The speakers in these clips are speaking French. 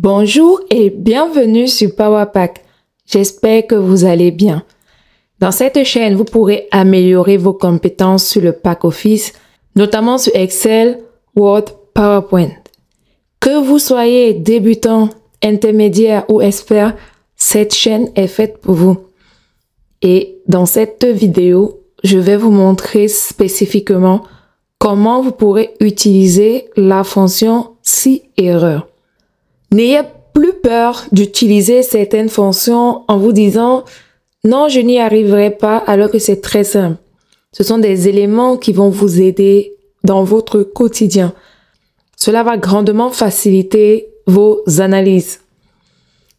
Bonjour et bienvenue sur PowerPack. J'espère que vous allez bien. Dans cette chaîne, vous pourrez améliorer vos compétences sur le pack Office, notamment sur Excel, Word, PowerPoint. Que vous soyez débutant, intermédiaire ou expert, cette chaîne est faite pour vous. Et dans cette vidéo, je vais vous montrer spécifiquement comment vous pourrez utiliser la fonction si erreur. N'ayez plus peur d'utiliser certaines fonctions en vous disant « Non, je n'y arriverai pas » alors que c'est très simple. Ce sont des éléments qui vont vous aider dans votre quotidien. Cela va grandement faciliter vos analyses.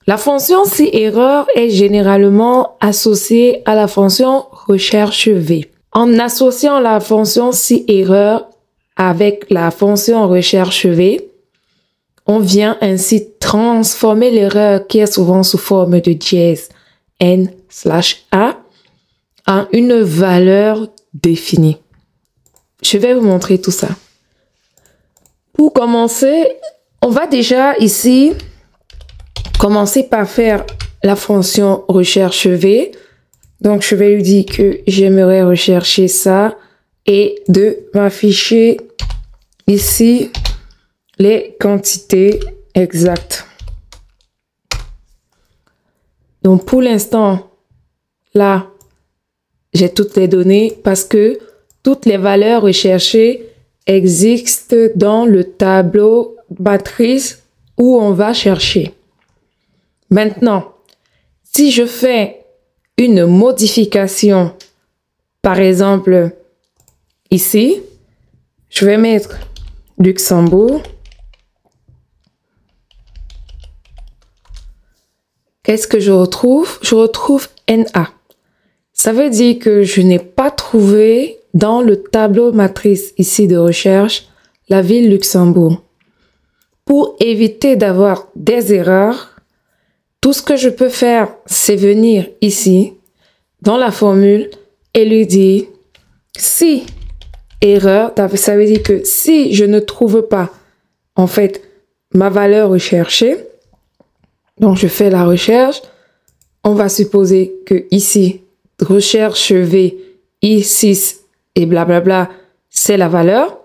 La fonction si erreur est généralement associée à la fonction recherche V. En associant la fonction si erreur avec la fonction recherche V, on vient ainsi transformer l'erreur qui est souvent sous forme de dièse n/a en une valeur définie. Je vais vous montrer tout ça. Pour commencer, on va déjà ici commencer par faire la fonction recherche V. Donc, je vais lui dire que j'aimerais rechercher ça et de m'afficher ici les quantités exactes. Donc, pour l'instant, là, j'ai toutes les données parce que toutes les valeurs recherchées existent dans le tableau matrice où on va chercher. Maintenant, si je fais une modification, par exemple, ici, je vais mettre Luxembourg. Qu'est-ce que je retrouve? Je retrouve NA. Ça veut dire que je n'ai pas trouvé dans le tableau matrice ici de recherche la ville Luxembourg. Pour éviter d'avoir des erreurs, tout ce que je peux faire, c'est venir ici, dans la formule, et lui dire si erreur, ça veut dire que si je ne trouve pas, en fait, ma valeur recherchée, donc je fais la recherche, on va supposer que ici, recherche V, I6 et blablabla, c'est la valeur.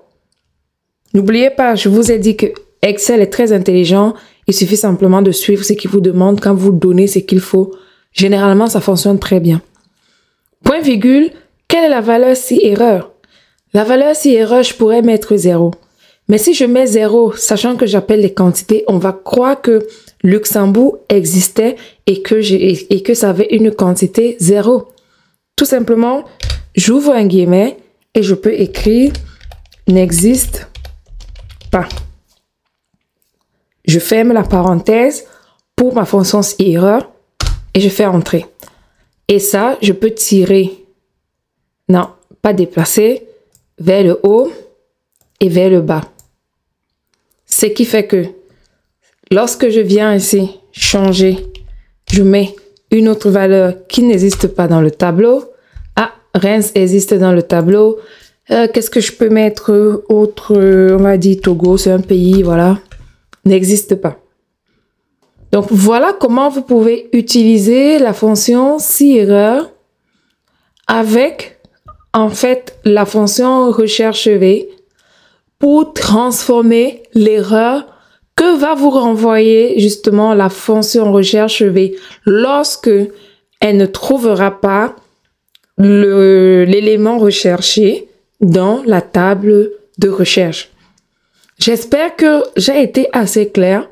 N'oubliez pas, je vous ai dit que Excel est très intelligent. Il suffit simplement de suivre ce qu'il vous demande quand vous donnez ce qu'il faut. Généralement, ça fonctionne très bien. Point virgule, quelle est la valeur si erreur? La valeur si erreur, je pourrais mettre 0. Mais si je mets 0, sachant que j'appelle les quantités, on va croire que Luxembourg existait et que ça avait une quantité 0. Tout simplement, j'ouvre un guillemet et je peux écrire n'existe pas. Je ferme la parenthèse pour ma fonction si erreur et je fais entrer. Et ça, je peux tirer, non, pas déplacer, vers le haut et vers le bas. Ce qui fait que lorsque je viens ici changer, je mets une autre valeur qui n'existe pas dans le tableau. Ah, Reims existe dans le tableau. Qu'est-ce que je peux mettre autre? On va dire Togo, c'est un pays, voilà. N'existe pas. Donc, voilà comment vous pouvez utiliser la fonction si erreur avec, en fait, la fonction recherche V pour transformer l'erreur que va vous renvoyer justement la fonction recherche V lorsque elle ne trouvera pas l'élément recherché dans la table de recherche. J'espère que j'ai été assez claire.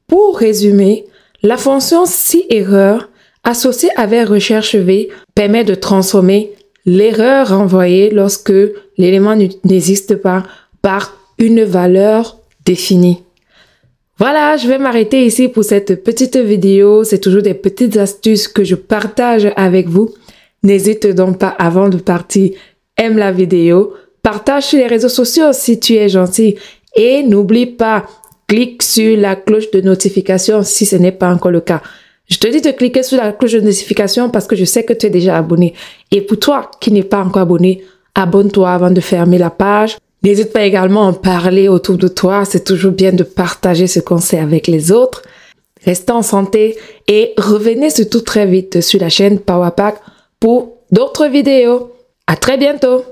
Pour résumer, la fonction si erreur associée avec recherche V permet de transformer l'erreur renvoyée lorsque l'élément n'existe pas par une valeur définie. Voilà, je vais m'arrêter ici pour cette petite vidéo. C'est toujours des petites astuces que je partage avec vous. N'hésite donc pas avant de partir, aime la vidéo, partage sur les réseaux sociaux si tu es gentil. Et n'oublie pas, clique sur la cloche de notification si ce n'est pas encore le cas. Je te dis de cliquer sur la cloche de notification parce que je sais que tu es déjà abonné. Et pour toi qui n'es pas encore abonné, abonne-toi avant de fermer la page. N'hésite pas également à en parler autour de toi. C'est toujours bien de partager ce qu'on sait avec les autres. Restez en santé et revenez surtout très vite sur la chaîne Power Pack pour d'autres vidéos. À très bientôt!